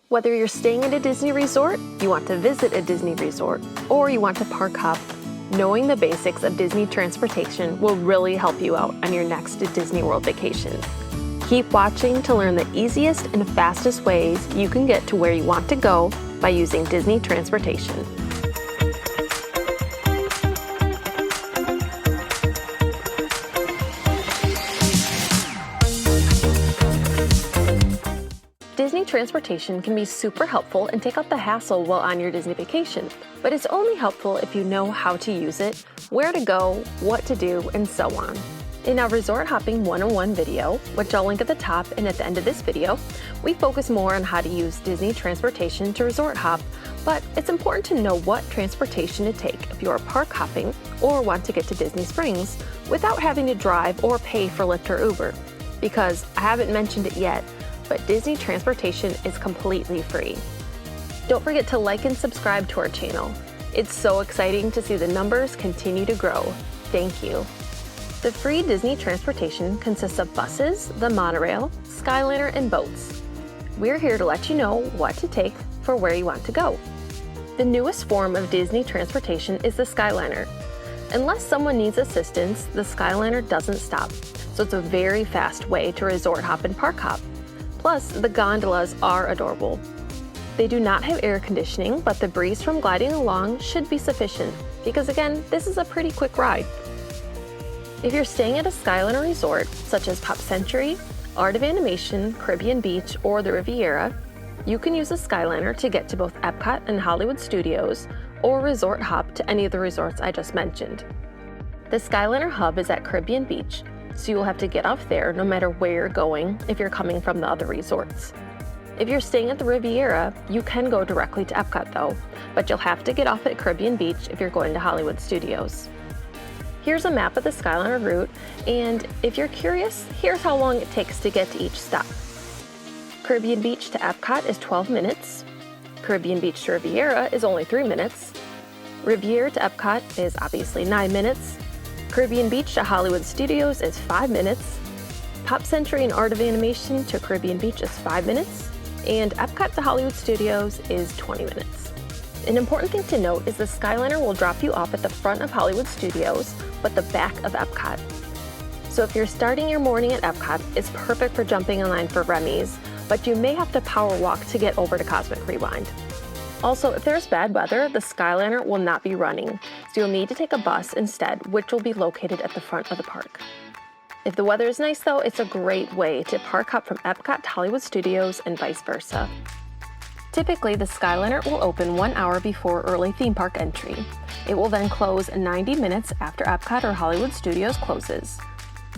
Whether you're staying at a Disney resort, you want to visit a Disney resort, or you want to park hop, knowing the basics of Disney transportation will really help you out on your next Disney World vacation. Keep watching to learn the easiest and fastest ways you can get to where you want to go by using Disney transportation. Disney transportation can be super helpful and take out the hassle while on your Disney vacation, but it's only helpful if you know how to use it, where to go, what to do, and so on. In our Resort Hopping 101 video, which I'll link at the top and at the end of this video, we focus more on how to use Disney transportation to resort hop, but it's important to know what transportation to take if you are park hopping or want to get to Disney Springs without having to drive or pay for Lyft or Uber. Because I haven't mentioned it yet, but Disney transportation is completely free. Don't forget to like and subscribe to our channel. It's so exciting to see the numbers continue to grow. Thank you. The free Disney transportation consists of buses, the monorail, Skyliner, and boats. We're here to let you know what to take for where you want to go. The newest form of Disney transportation is the Skyliner. Unless someone needs assistance, the Skyliner doesn't stop, so it's a very fast way to resort hop and park hop. Plus, the gondolas are adorable. They do not have air conditioning, but the breeze from gliding along should be sufficient, because again, this is a pretty quick ride. If you're staying at a Skyliner resort, such as Pop Century, Art of Animation, Caribbean Beach, or the Riviera, you can use a Skyliner to get to both Epcot and Hollywood Studios, or resort hop to any of the resorts I just mentioned. The Skyliner hub is at Caribbean Beach, so you'll have to get off there no matter where you're going if you're coming from the other resorts. If you're staying at the Riviera, you can go directly to Epcot though, but you'll have to get off at Caribbean Beach if you're going to Hollywood Studios. Here's a map of the Skyliner route, and if you're curious, here's how long it takes to get to each stop. Caribbean Beach to Epcot is 12 minutes. Caribbean Beach to Riviera is only 3 minutes. Riviera to Epcot is obviously 9 minutes. Caribbean Beach to Hollywood Studios is 5 minutes. Pop Century and Art of Animation to Caribbean Beach is 5 minutes. And Epcot to Hollywood Studios is 20 minutes. An important thing to note is the Skyliner will drop you off at the front of Hollywood Studios, but the back of Epcot. So if you're starting your morning at Epcot, it's perfect for jumping in line for Remy's, but you may have to power walk to get over to Cosmic Rewind. Also, if there's bad weather, the Skyliner will not be running, so you'll need to take a bus instead, which will be located at the front of the park. If the weather is nice though, it's a great way to park hop from Epcot to Hollywood Studios and vice versa. Typically, the Skyliner will open 1 hour before early theme park entry. It will then close 90 minutes after Epcot or Hollywood Studios closes.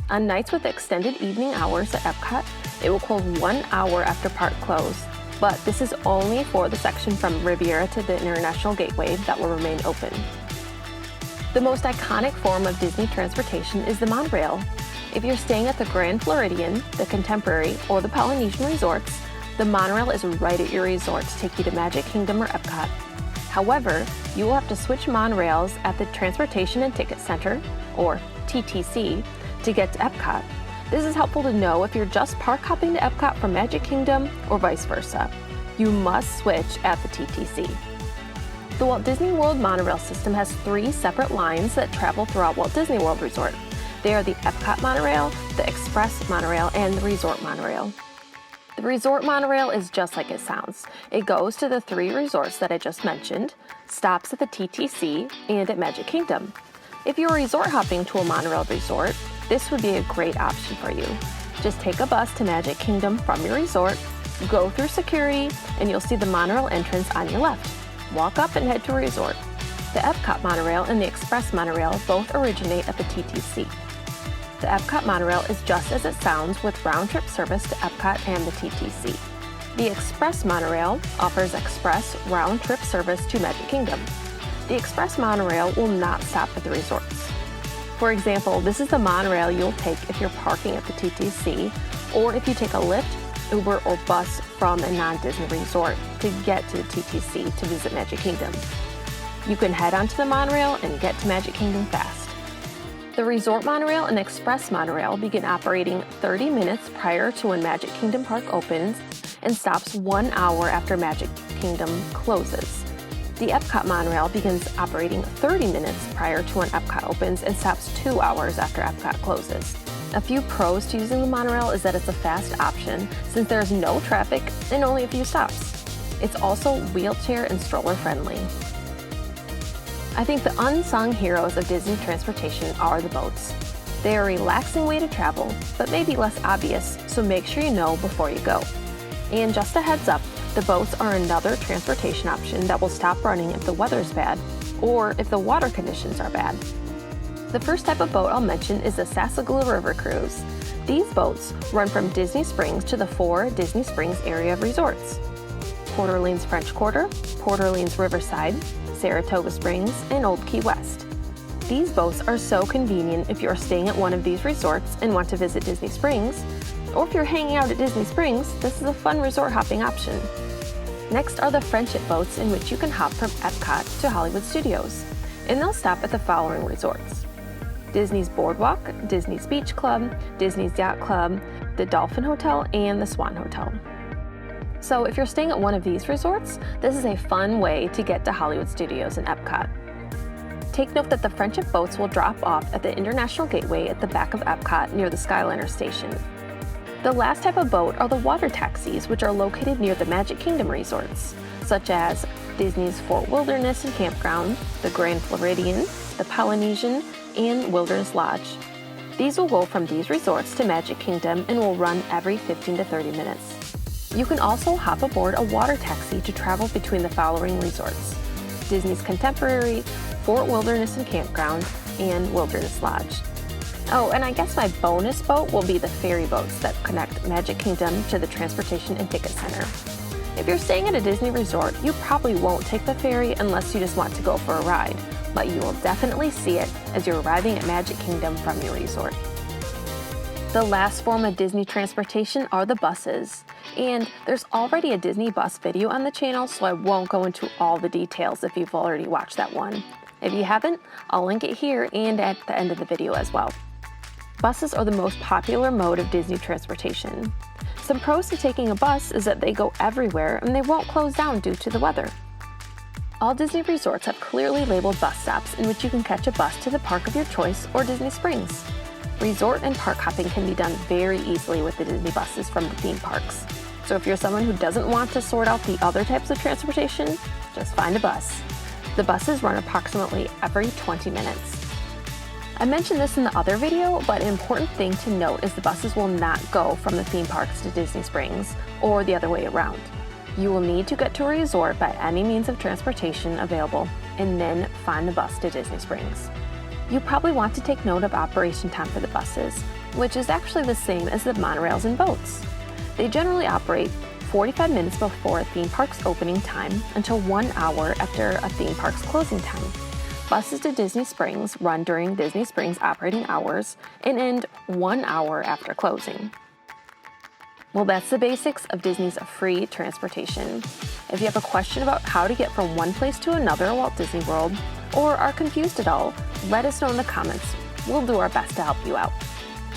On nights with extended evening hours at Epcot, it will close 1 hour after park close. But this is only for the section from Riviera to the International Gateway that will remain open. The most iconic form of Disney transportation is the monorail. If you're staying at the Grand Floridian, the Contemporary, or the Polynesian resorts, the monorail is right at your resort to take you to Magic Kingdom or Epcot. However, you will have to switch monorails at the Transportation and Ticket Center, or TTC, to get to Epcot. This is helpful to know if you're just park hopping to Epcot from Magic Kingdom or vice versa. You must switch at the TTC. The Walt Disney World monorail system has 3 separate lines that travel throughout Walt Disney World Resort. They are the Epcot monorail, the Express monorail, and the Resort monorail. The Resort monorail is just like it sounds. It goes to the 3 resorts that I just mentioned, stops at the TTC, and at Magic Kingdom. If you're resort hopping to a monorail resort, this would be a great option for you. Just take a bus to Magic Kingdom from your resort, go through security, and you'll see the monorail entrance on your left. Walk up and head to a resort. The Epcot monorail and the Express monorail both originate at the TTC. The Epcot monorail is just as it sounds with round-trip service to Epcot and the TTC. The Express monorail offers express round-trip service to Magic Kingdom. The Express monorail will not stop at the resorts. For example, this is the monorail you'll take if you're parking at the TTC, or if you take a Lyft, Uber, or bus from a non-Disney resort to get to the TTC to visit Magic Kingdom. You can head onto the monorail and get to Magic Kingdom fast. The Resort monorail and Express monorail begin operating 30 minutes prior to when Magic Kingdom Park opens and stops 1 hour after Magic Kingdom closes. The Epcot monorail begins operating 30 minutes prior to when Epcot opens and stops 2 hours after Epcot closes. A few pros to using the monorail is that it's a fast option since there's no traffic and only a few stops. It's also wheelchair and stroller friendly. I think the unsung heroes of Disney transportation are the boats. They are a relaxing way to travel, but maybe less obvious, so make sure you know before you go. And just a heads up, the boats are another transportation option that will stop running if the weather's bad, or if the water conditions are bad. The first type of boat I'll mention is the Sassagoula River Cruise. These boats run from Disney Springs to the 4 Disney Springs area of resorts: Port Orleans French Quarter, Port Orleans Riverside, Saratoga Springs, and Old Key West. These boats are so convenient if you're staying at one of these resorts and want to visit Disney Springs, or if you're hanging out at Disney Springs, this is a fun resort hopping option. Next are the Friendship boats, in which you can hop from Epcot to Hollywood Studios, and they'll stop at the following resorts: Disney's Boardwalk, Disney's Beach Club, Disney's Yacht Club, the Dolphin Hotel, and the Swan Hotel. So if you're staying at one of these resorts, this is a fun way to get to Hollywood Studios and Epcot. Take note that the Friendship boats will drop off at the International Gateway at the back of Epcot near the Skyliner station. The last type of boat are the water taxis, which are located near the Magic Kingdom resorts, such as Disney's Fort Wilderness and Campground, the Grand Floridian, the Polynesian, and Wilderness Lodge. These will go from these resorts to Magic Kingdom and will run every 15 to 30 minutes. You can also hop aboard a water taxi to travel between the following resorts: Disney's Contemporary, Fort Wilderness and Campground, and Wilderness Lodge. Oh, and I guess my bonus boat will be the ferry boats that connect Magic Kingdom to the Transportation and Ticket Center. If you're staying at a Disney resort, you probably won't take the ferry unless you just want to go for a ride, but you will definitely see it as you're arriving at Magic Kingdom from your resort. The last form of Disney transportation are the buses, and there's already a Disney bus video on the channel, so I won't go into all the details if you've already watched that one. If you haven't, I'll link it here and at the end of the video as well. Buses are the most popular mode of Disney transportation. Some pros to taking a bus is that they go everywhere and they won't close down due to the weather. All Disney resorts have clearly labeled bus stops in which you can catch a bus to the park of your choice or Disney Springs. Resort and park hopping can be done very easily with the Disney buses from the theme parks. So if you're someone who doesn't want to sort out the other types of transportation, just find a bus. The buses run approximately every 20 minutes. I mentioned this in the other video, but an important thing to note is the buses will not go from the theme parks to Disney Springs, or the other way around. You will need to get to a resort by any means of transportation available, and then find the bus to Disney Springs. You probably want to take note of operation time for the buses, which is actually the same as the monorails and boats. They generally operate 45 minutes before a theme park's opening time until 1 hour after a theme park's closing time. Buses to Disney Springs run during Disney Springs operating hours and end 1 hour after closing. Well, that's the basics of Disney's free transportation. If you have a question about how to get from one place to another at Walt Disney World, or are confused at all, let us know in the comments. We'll do our best to help you out.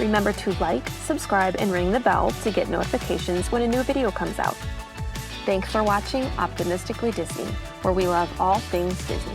Remember to like, subscribe, and ring the bell to get notifications when a new video comes out. Thanks for watching Optimistically Disney, where we love all things Disney.